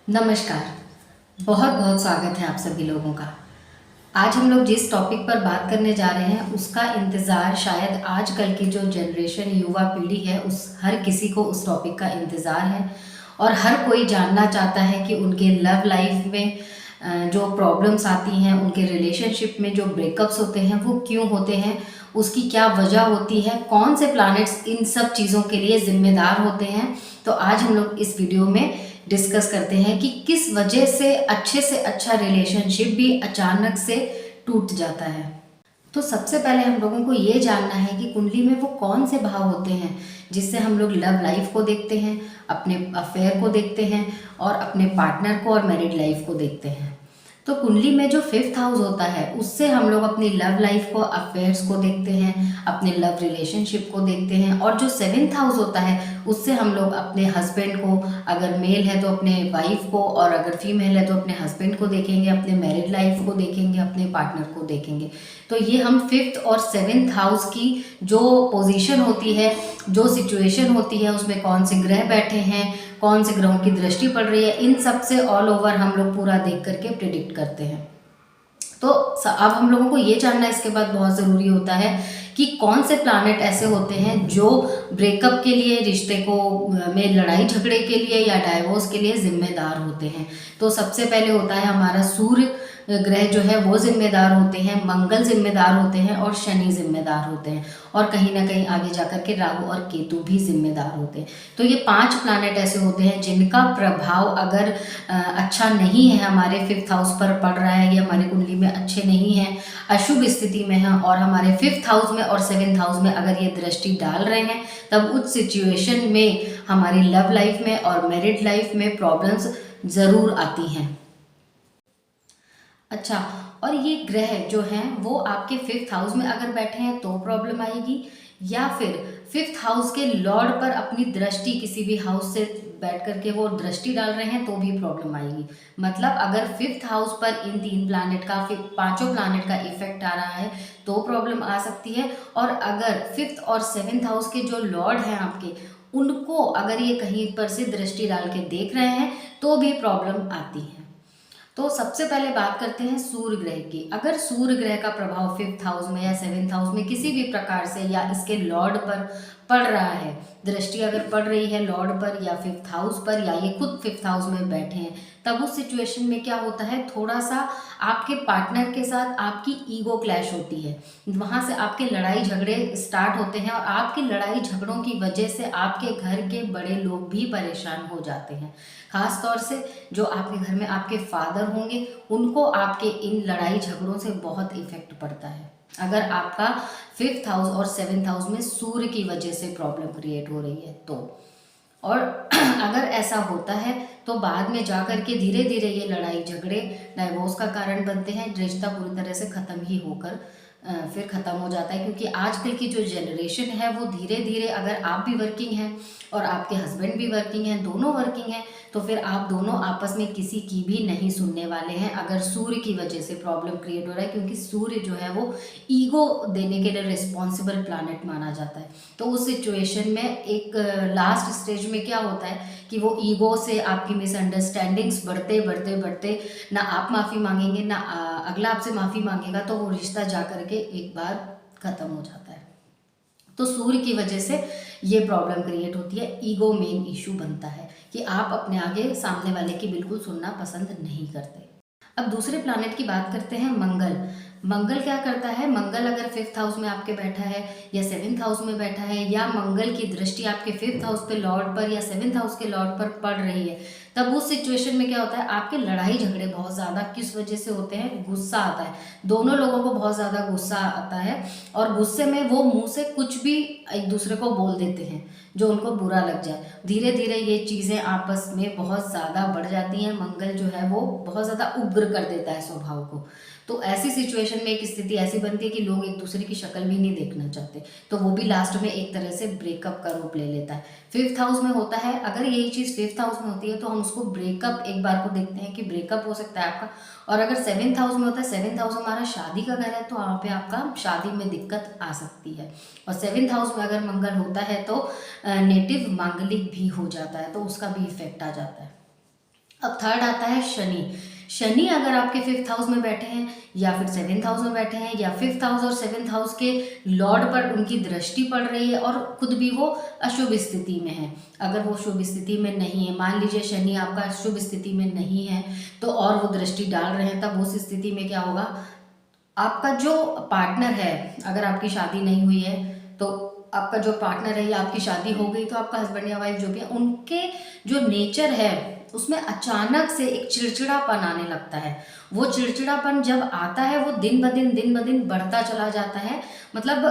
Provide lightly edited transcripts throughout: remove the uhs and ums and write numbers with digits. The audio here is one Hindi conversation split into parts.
नमस्कार। बहुत बहुत स्वागत है आप सभी लोगों का। आज हम लोग जिस टॉपिक पर बात करने जा रहे हैं उसका इंतज़ार शायद आजकल की जो जनरेशन युवा पीढ़ी है उस हर किसी को उस टॉपिक का इंतज़ार है और हर कोई जानना चाहता है कि उनके लव लाइफ में जो प्रॉब्लम्स आती हैं, उनके रिलेशनशिप में जो ब्रेकअप्स होते हैं वो क्यों होते हैं, उसकी क्या वजह होती है, कौन से प्लैनेट्स इन सब चीज़ों के लिए ज़िम्मेदार होते हैं। तो आज हम लोग इस वीडियो में डिस्कस करते हैं कि किस वजह से अच्छा रिलेशनशिप भी अचानक से टूट जाता है। तो सबसे पहले हम लोगों को ये जानना है कि कुंडली में वो कौन से भाव होते हैं जिससे हम लोग लव लाइफ को देखते हैं, अपने अफेयर को देखते हैं और अपने पार्टनर को और मैरिड लाइफ को देखते हैं। तो कुंडली में जो 5th हाउस होता है उससे हम लोग अपनी लव लाइफ को, अफेयर्स को देखते हैं, अपने लव रिलेशनशिप को देखते हैं। और जो 7th हाउस होता है उससे हम लोग अपने हस्बैंड को, अगर मेल है तो अपने वाइफ को, और अगर फीमेल है तो अपने हस्बैंड को देखेंगे, अपने मैरिड लाइफ को देखेंगे, अपने पार्टनर को देखेंगे। तो ये हम 5th और 7th हाउस की जो पोजीशन होती है, जो सिचुएशन होती है, उसमें कौन से ग्रह बैठे हैं, कौन से ग्रहों की दृष्टि पड़ रही है, इन सब से ऑल ओवर हम लोग पूरा देख करके प्रिडिक्ट करते हैं। तो अब हम लोगों को ये जानना इसके बाद बहुत ज़रूरी होता है कि कौन से प्लैनेट ऐसे होते हैं जो ब्रेकअप के लिए, रिश्ते को में लड़ाई झगड़े के लिए या डाइवोर्स के लिए जिम्मेदार होते हैं। तो सबसे पहले होता है हमारा सूर्य ग्रह जो है वो जिम्मेदार होते हैं, मंगल जिम्मेदार होते हैं और शनि जिम्मेदार होते हैं, और कहीं ना कहीं आगे जाकर के राहु और केतु भी जिम्मेदार होते हैं। तो ये 5 प्लैनेट ऐसे होते हैं जिनका प्रभाव अगर अच्छा नहीं है, हमारे 5th हाउस पर पड़ रहा है, ये हमारी कुंडली में अच्छे नहीं है, अशुभ स्थिति में है, और हमारे 5th हाउस में और 7th हाउस में अगर ये दृष्टि डाल रहे हैं, तब उस सिचुएशन में हमारी लव लाइफ में और मैरिड लाइफ में प्रॉब्लम्स ज़रूर आती हैं। अच्छा, और ये ग्रह जो हैं वो आपके 5th हाउस में अगर बैठे हैं तो प्रॉब्लम आएगी, या फिर 5th हाउस के लॉर्ड पर अपनी दृष्टि किसी भी हाउस से बैठ करके वो दृष्टि डाल रहे हैं तो भी प्रॉब्लम आएगी। मतलब अगर 5th हाउस पर इन 3 प्लैनेट का, पांचों प्लैनेट का इफेक्ट आ रहा है तो प्रॉब्लम आ सकती है। और अगर 5th और 7th हाउस के जो लॉर्ड हैं आपके, उनको अगर ये कहीं पर से दृष्टि डाल के देख रहे हैं तो भी प्रॉब्लम आती है। तो सबसे पहले बात करते हैं सूर्य ग्रह की। अगर सूर्य ग्रह का प्रभाव 5th हाउस में या 7th हाउस में किसी भी प्रकार से या इसके लॉर्ड पर पड़ रहा है, दृष्टि अगर पड़ रही है लॉर्ड पर या 5th हाउस पर, या ये खुद 5th हाउस में बैठे हैं, तब उस सिचुएशन में क्या होता है, थोड़ा सा आपके पार्टनर के साथ आपकी ईगो क्लैश होती है, वहाँ से आपके लड़ाई झगड़े स्टार्ट होते हैं, और आपकी लड़ाई झगड़ों की वजह से आपके घर के बड़े लोग भी परेशान हो जाते हैं। खास तौर से जो आपके घर में आपके फादर होंगे, उनको आपके इन लड़ाई झगड़ों से बहुत इफेक्ट पड़ता है अगर आपका 5th हाउस और 7th हाउस में सूर्य की वजह से प्रॉब्लम क्रिएट हो रही है तो। और अगर ऐसा होता है तो बाद में जा कर के धीरे धीरे ये लड़ाई झगड़े डाइवोर्स का कारण बनते हैं, रिश्ता पूरी तरह से ख़त्म ही होकर फिर ख़त्म हो जाता है। क्योंकि आजकल की जो जनरेशन है वो धीरे धीरे, अगर आप भी वर्किंग हैं और आपके हस्बैंड भी वर्किंग हैं, दोनों वर्किंग हैं, तो फिर आप दोनों आपस में किसी की भी नहीं सुनने वाले हैं अगर सूर्य की वजह से प्रॉब्लम क्रिएट हो रहा है। क्योंकि सूर्य जो है वो ईगो देने के लिए रिस्पॉन्सिबल प्लानट माना जाता है। तो उस सिचुएशन में एक लास्ट स्टेज में क्या होता है कि वो ईगो से आपकी मिसअंडरस्टैंडिंग्स बढ़ते बढ़ते बढ़ते, ना आप माफ़ी मांगेंगे ना अगला आपसे माफ़ी मांगेगा, तो वो रिश्ता जा करके एक बार ख़त्म हो जाता है। तो सूर्य की वजह से ये प्रॉब्लम क्रिएट होती है, ईगो मेन इशू बनता है कि आप अपने आगे सामने वाले की बिल्कुल सुनना पसंद नहीं करते। अब दूसरे प्लैनेट की बात करते हैं, मंगल। मंगल क्या करता है, मंगल अगर 5th हाउस में आपके बैठा है या 7th हाउस में बैठा है, या मंगल की दृष्टि आपके 5th हाउस पे लॉर्ड पर या 7th हाउस के लॉर्ड पर पड़ रही है, तब उस सिचुएशन में क्या होता है, आपके लड़ाई झगड़े बहुत ज़्यादा किस वजह से होते हैं, गुस्सा आता है। दोनों लोगों को बहुत ज़्यादा गुस्सा आता है, और गुस्से में वो मुंह से कुछ भी एक दूसरे को बोल देते हैं जो उनको बुरा लग जाए। धीरे धीरे ये चीज़ें आपस में बहुत ज़्यादा बढ़ जाती हैं। मंगल जो है वो बहुत ज़्यादा उग्र कर देता है स्वभाव को। तो ऐसी सिचुएशन में एक स्थिति ऐसी बनती है कि लोग एक दूसरे की शक्ल भी नहीं देखना चाहते, तो वो भी लास्ट में एक तरह से ब्रेकअप का रूप ले लेता है। 5th हाउस में होता है, अगर यही चीज़ 5th हाउस में होती है तो हम उसको ब्रेकअप एक बार को देखते हैं कि ब्रेकअप हो सकता है आपका। और अगर 7th हाउस में होता है, 7th हाउस हमारा शादी का घर है, तो वहाँ पे आपका शादी में दिक्कत आ सकती है। और 7th हाउस में अगर मंगल होता है तो नेटिव मांगलिक भी हो जाता है, तो उसका भी इफेक्ट आ जाता है। अब थर्ड आता है शनि। शनि अगर आपके फिफ्थ हाउस में बैठे हैं या फिर सेवेंथ हाउस में बैठे हैं या फिफ्थ हाउस और सेवेंथ हाउस के लॉर्ड पर उनकी दृष्टि पड़ रही है और खुद भी वो अशुभ स्थिति में है, अगर वो शुभ स्थिति में नहीं है, मान लीजिए शनि आपका शुभ स्थिति में नहीं है तो और वो दृष्टि डाल रहे हैं, तब उस स्थिति में क्या होगा, आपका जो पार्टनर है, अगर आपकी शादी नहीं हुई है तो आपका जो पार्टनर है या आपकी शादी हो गई तो आपका हस्बैंड या वाइफ जो भी है, उनके जो नेचर है उसमें अचानक से एक चिड़चिड़ापन आने लगता है। वो चिड़चिड़ापन जब आता है वो दिन ब दिन बढ़ता चला जाता है। मतलब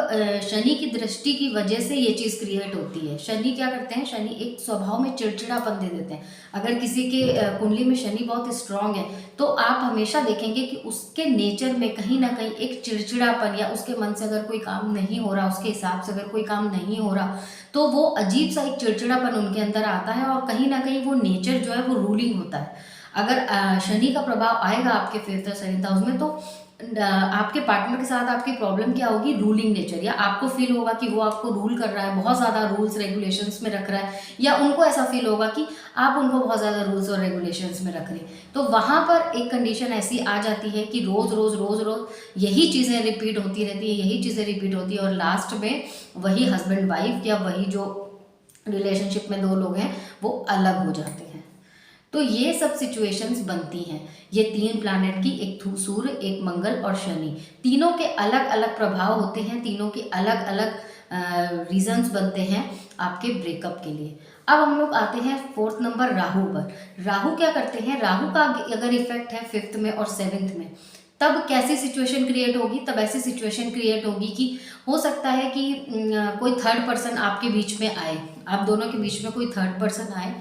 शनि की दृष्टि की वजह से ये चीज़ क्रिएट होती है। शनि क्या करते हैं, शनि एक स्वभाव में चिड़चिड़ापन दे देते हैं। अगर किसी के कुंडली में शनि बहुत स्ट्रांग है तो आप हमेशा देखेंगे कि उसके नेचर में कहीं ना कहीं एक चिड़चिड़ापन, या उसके मन से अगर कोई काम नहीं हो रहा, उसके हिसाब से अगर कोई काम नहीं हो रहा तो वो अजीब सा एक चिड़चिड़ापन उनके अंदर आता है और कहीं ना कहीं वो नेचर जो है वो रूलिंग होता है। अगर शनि का प्रभाव आएगा आपके फिफ्थ और सेवेंथ हाउस में तो आपके पार्टनर के साथ आपकी प्रॉब्लम क्या होगी, रूलिंग नेचर, या आपको फील होगा कि वो आपको रूल कर रहा है, बहुत ज़्यादा रूल्स रेगुलेशंस में रख रहा है, या उनको ऐसा फील होगा कि आप उनको बहुत ज़्यादा रूल्स और रेगुलेशंस में रख रहे हैं। तो वहाँ पर एक कंडीशन ऐसी आ जाती है कि रोज़ रोज़ रोज़ रोज़ यही चीज़ें रिपीट होती रहती है, यही चीज़ें रिपीट होती है और लास्ट में वही हस्बैंड वाइफ या वही जो रिलेशनशिप में दो लोग हैं वो अलग हो जाते हैं। तो ये सब सिचुएशंस बनती हैं। ये तीन प्लैनेट की, एक सूर्य, एक मंगल और शनि, तीनों के अलग अलग प्रभाव होते हैं, तीनों के अलग अलग रीजंस बनते हैं आपके ब्रेकअप के लिए। अब हम लोग आते हैं फोर्थ नंबर राहु पर। राहु क्या करते हैं, राहु का अगर इफेक्ट है फिफ्थ में और सेवेंथ में तब कैसी सिचुएशन क्रिएट होगी, तब ऐसी सिचुएशन क्रिएट होगी कि हो सकता है कि कोई थर्ड पर्सन आपके बीच में आए, आप दोनों के बीच में कोई थर्ड पर्सन आए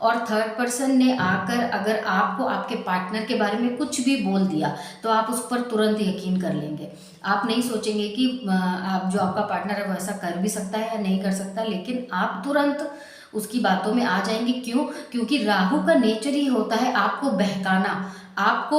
और थर्ड पर्सन ने आकर अगर आपको आपके पार्टनर के बारे में कुछ भी बोल दिया तो आप उस पर तुरंत यकीन कर लेंगे। आप नहीं सोचेंगे कि आप जो आपका पार्टनर है वो ऐसा कर भी सकता है या नहीं कर सकता, लेकिन आप तुरंत उसकी बातों में आ जाएंगे। क्यों? क्योंकि राहु का नेचर ही होता है आपको बहकाना, आपको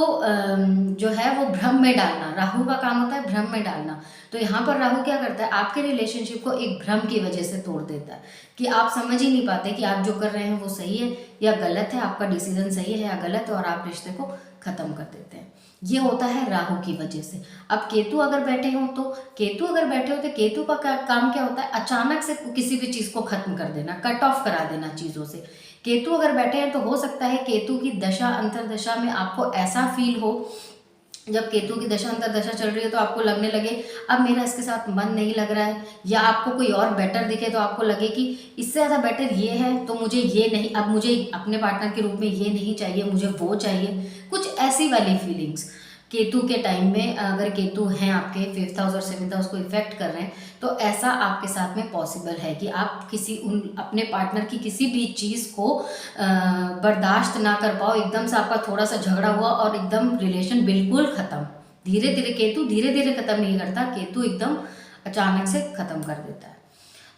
जो है वो भ्रम में डालना। राहु का काम होता है भ्रम में डालना। तो यहाँ पर राहु क्या करता है, आपके रिलेशनशिप को एक भ्रम की वजह से तोड़ देता है कि आप समझ ही नहीं पाते कि आप जो कर रहे हैं वो सही है या गलत है, आपका डिसीजन सही है या गलत है, और आप रिश्ते को खत्म कर देते हैं। ये होता है राहु की वजह से। अब केतु अगर बैठे हो तो केतु का काम क्या होता है, अचानक से किसी भी चीज़ को खत्म कर देना, कट ऑफ करा देना चीज़ों से। केतु अगर बैठे हैं तो हो सकता है केतु की दशा अंतरदशा में आपको ऐसा फील हो, जब केतु की दशा अंतरदशा चल रही है तो आपको लगने लगे अब मेरा इसके साथ मन नहीं लग रहा है, या आपको कोई और बेटर दिखे तो आपको लगे कि इससे ज़्यादा बेटर ये है तो मुझे ये नहीं, अब मुझे अपने पार्टनर के रूप में ये नहीं चाहिए, मुझे वो चाहिए, कुछ ऐसी वाली फीलिंग्स। केतु के टाइम में अगर केतु हैं आपके फिफ्थ हाउस और सेवेंथ हाउस को इफेक्ट कर रहे हैं तो ऐसा आपके साथ में पॉसिबल है कि आप अपने पार्टनर की किसी भी चीज़ को बर्दाश्त ना कर पाओ। एकदम से आपका थोड़ा सा झगड़ा हुआ और एकदम रिलेशन बिल्कुल ख़त्म, धीरे धीरे केतु धीरे धीरे ख़त्म नहीं करता, केतु एकदम अचानक से ख़त्म कर देता है।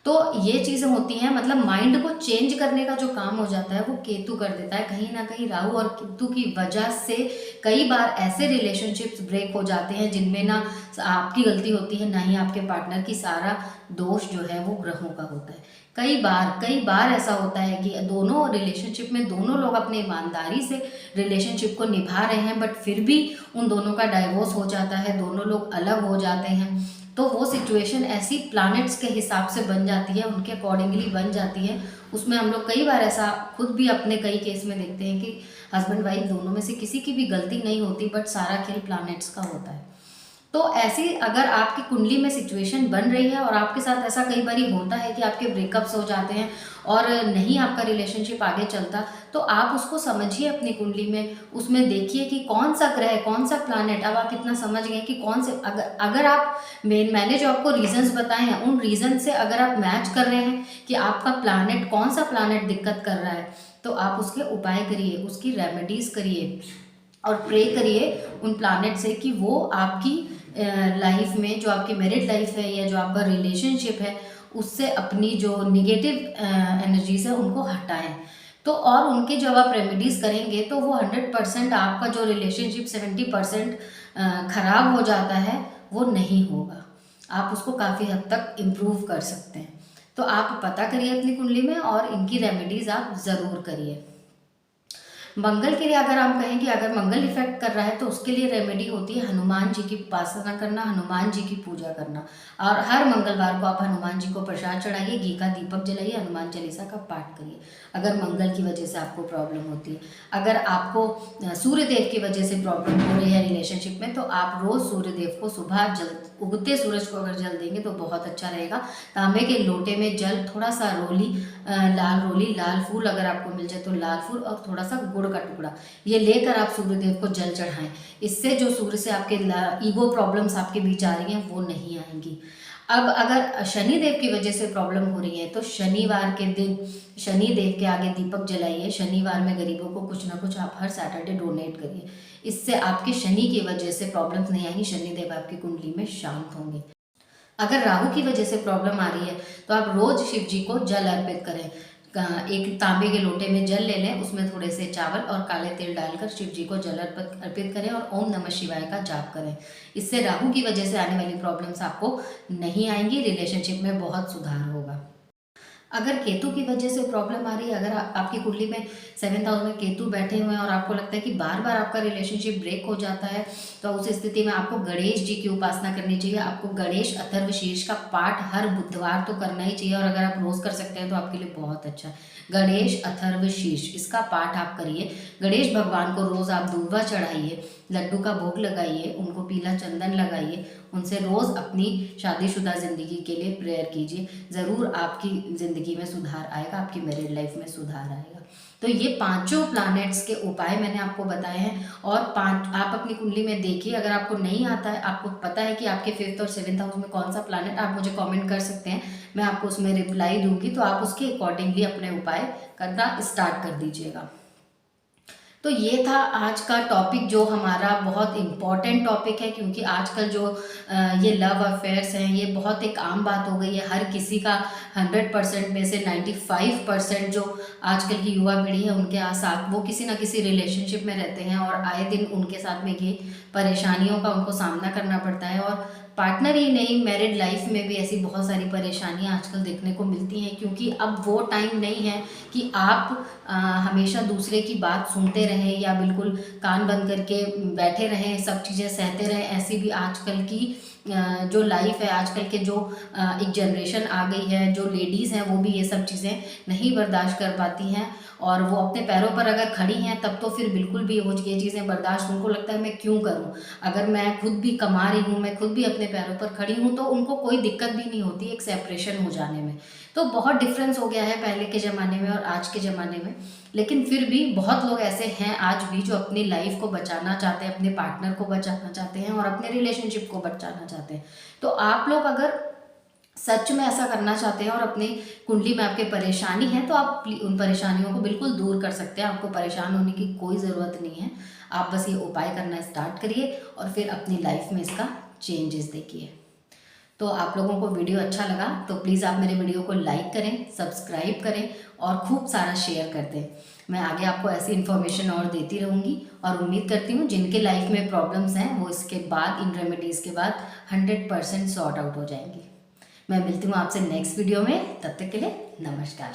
तो ये चीज़ें होती हैं, मतलब माइंड को चेंज करने का जो काम हो जाता है वो केतु कर देता है। कहीं ना कहीं राहु और केतु की वजह से कई बार ऐसे रिलेशनशिप्स ब्रेक हो जाते हैं जिनमें ना आपकी गलती होती है ना ही आपके पार्टनर की, सारा दोष जो है वो ग्रहों का होता है। कई बार ऐसा होता है कि दोनों रिलेशनशिप में दोनों लोग अपने ईमानदारी से रिलेशनशिप को निभा रहे हैं बट फिर भी उन दोनों का डाइवोर्स हो जाता है, दोनों लोग अलग हो जाते हैं। तो वो सिचुएशन ऐसी प्लैनेट्स के हिसाब से बन जाती है, उनके अकॉर्डिंगली बन जाती है। उसमें हम लोग कई बार ऐसा खुद भी अपने कई केस में देखते हैं कि हस्बैंड वाइफ दोनों में से किसी की भी गलती नहीं होती बट सारा खेल प्लैनेट्स का होता है। तो ऐसी अगर आपकी कुंडली में सिचुएशन बन रही है और आपके साथ ऐसा कई बार होता है कि आपके ब्रेकअप्स हो जाते हैं और नहीं आपका रिलेशनशिप आगे चलता, तो आप उसको समझिए अपनी कुंडली में, उसमें देखिए कि कौन सा ग्रह, कौन सा प्लैनेट, अब आप इतना समझ गए कि कौन से, अगर आप मैंने जो आपको रीजंस बताए हैं उन रीजन से अगर आप मैच कर रहे हैं कि आपका प्लैनेट, कौन सा प्लैनेट दिक्कत कर रहा है, तो आप उसके उपाय करिए, उसकी रेमेडीज करिए और प्रे करिए उन प्लैनेट से कि वो आपकी लाइफ में, जो आपकी मैरिड लाइफ है या जो आपका रिलेशनशिप है, उससे अपनी जो निगेटिव एनर्जीज है उनको हटाएं। तो और उनके जब आप रेमेडीज़ करेंगे तो वो 100% आपका जो रिलेशनशिप 70% ख़राब हो जाता है वो नहीं होगा, आप उसको काफ़ी हद तक इम्प्रूव कर सकते हैं। तो आप पता करिए अपनी कुंडली में और इनकी रेमेडीज़ आप ज़रूर करिए। मंगल के लिए अगर हम कहें कि अगर मंगल इफेक्ट कर रहा है तो उसके लिए रेमेडी होती है हनुमान जी की उपासना करना, हनुमान जी की पूजा करना। और हर मंगलवार को आप हनुमान जी को प्रसाद चढ़ाइए, घी का दीपक जलाइए, हनुमान चालीसा का पाठ करिए अगर मंगल की वजह से आपको प्रॉब्लम होती है। अगर आपको सूर्य देव की वजह से प्रॉब्लम हो रही है रिलेशनशिप में, तो आप रोज़ सूर्य देव को सुबह जल उगते सूरज को अगर जल देंगे तो बहुत अच्छा रहेगा। तांबे के लोटे में जल, थोड़ा सा रोली, लाल फूल अगर आपको मिल जाए तो लाल फूल और थोड़ा सा गुड़ का टुकड़ा, ये लेकर आप सूर्यदेव को जल चढ़ाएं। इससे जो सूर्य से आपके ईगो प्रॉब्लम्स आपके बीच आ रही हैं वो नहीं आएंगी। अब अगर शनि देव की वजह से प्रॉब्लम हो रही है तो शनिवार के दिन शनि देव के आगे दीपक जलाइए। शनिवार में गरीबों को कुछ ना कुछ आप हर सैटरडे डोनेट करिए। इससे आपके शनि की वजह से प्रॉब्लम्स नहीं आएंगी, शनिदेव आपकी कुंडली में शांत होंगे। अगर राहु की वजह से प्रॉब्लम आ रही है तो आप रोज शिव जी को जल अर्पित करें। एक तांबे के लोटे में जल ले लें, उसमें थोड़े से चावल और काले तेल डालकर शिव जी को जल अर्पित करें और ओम नमः शिवाय का जाप करें। इससे राहु की वजह से आने वाली प्रॉब्लम्स आपको नहीं आएंगी, रिलेशनशिप में बहुत सुधार होगा। अगर केतु की वजह से प्रॉब्लम आ रही है, अगर आपकी कुंडली में 7th हाउस में केतु बैठे हुए हैं और आपको लगता है कि बार बार आपका रिलेशनशिप ब्रेक हो जाता है, तो उस स्थिति में आपको गणेश जी की उपासना करनी चाहिए। आपको गणेश अथर्वशीर्ष का पाठ हर बुधवार तो करना ही चाहिए, और अगर आप रोज कर सकते हैं तो आपके लिए बहुत अच्छा है। गणेश अथर्वशीर्ष इसका पाठ आप करिए। गणेश भगवान को रोज आप दूबा चढ़ाइए, लड्डू का भोग लगाइए, उनको पीला चंदन लगाइए, उनसे रोज़ अपनी शादीशुदा ज़िंदगी के लिए प्रेयर कीजिए। ज़रूर आपकी ज़िंदगी में सुधार आएगा, आपकी मैरिड लाइफ में सुधार आएगा। तो ये 5 प्लैनेट्स के उपाय मैंने आपको बताए हैं, और 5 आप अपनी कुंडली में देखिए। अगर आपको नहीं आता है, आपको पता है कि आपके 5th और 7th हाउस में कौन सा प्लैनेट, आप मुझे कमेंट कर सकते हैं, मैं आपको उसमें रिप्लाई दूंगी। तो आप उसके अकॉर्डिंगली अपने उपाय करना स्टार्ट कर दीजिएगा। तो ये था आज का टॉपिक, जो हमारा बहुत इम्पॉर्टेंट टॉपिक है, क्योंकि आजकल जो ये लव अफेयर्स हैं ये बहुत एक आम बात हो गई है। हर किसी का 100% में से 95% जो आजकल की युवा पीढ़ी है उनके साथ वो किसी ना किसी रिलेशनशिप में रहते हैं, और आए दिन उनके साथ में ये परेशानियों का उनको सामना करना पड़ता है। और पार्टनर ही नहीं, मैरिड लाइफ में भी ऐसी बहुत सारी परेशानियां आजकल देखने को मिलती हैं, क्योंकि अब वो टाइम नहीं है कि आप हमेशा दूसरे की बात सुनते रहें या बिल्कुल कान बंद करके बैठे रहें, सब चीज़ें सहते रहें। ऐसी भी आजकल की जो लाइफ है, आजकल के जो एक जनरेशन आ गई है, जो लेडीज़ हैं वो भी ये सब चीज़ें नहीं बर्दाश्त कर पाती हैं, और वो अपने पैरों पर अगर खड़ी हैं तब तो फिर बिल्कुल भी ये चीज़ें बर्दाश्त, उनको लगता है मैं क्यों करूं, अगर मैं खुद भी कमा रही हूं, मैं खुद भी अपने पैरों पर खड़ी हूं, तो उनको कोई दिक्कत भी नहीं होती एक सेपरेशन हो जाने में। तो बहुत डिफरेंस हो गया है पहले के ज़माने में और आज के ज़माने में। लेकिन फिर भी बहुत लोग ऐसे हैं आज भी जो अपनी लाइफ को बचाना चाहते हैं, अपने पार्टनर को बचाना चाहते हैं और अपने रिलेशनशिप को बचाना चाहते हैं। तो आप लोग अगर सच में ऐसा करना चाहते हैं और अपनी कुंडली में आपके परेशानी है, तो आप उन परेशानियों को बिल्कुल दूर कर सकते हैं। आपको परेशान होने की कोई ज़रूरत नहीं है, आप बस ये उपाय करना स्टार्ट करिए और फिर अपनी लाइफ में इसका चेंजेस देखिए। तो आप लोगों को वीडियो अच्छा लगा तो प्लीज़ आप मेरे वीडियो को लाइक करें, सब्सक्राइब करें और खूब सारा शेयर कर दें। मैं आगे आपको ऐसी इन्फॉर्मेशन और देती रहूँगी, और उम्मीद करती हूँ जिनके लाइफ में प्रॉब्लम्स हैं वो इसके बाद, इन रेमेडीज़ के बाद 100% सॉर्ट आउट हो जाएंगी। मैं मिलती हूँ आपसे नेक्स्ट वीडियो में, तब तक के लिए नमस्कार।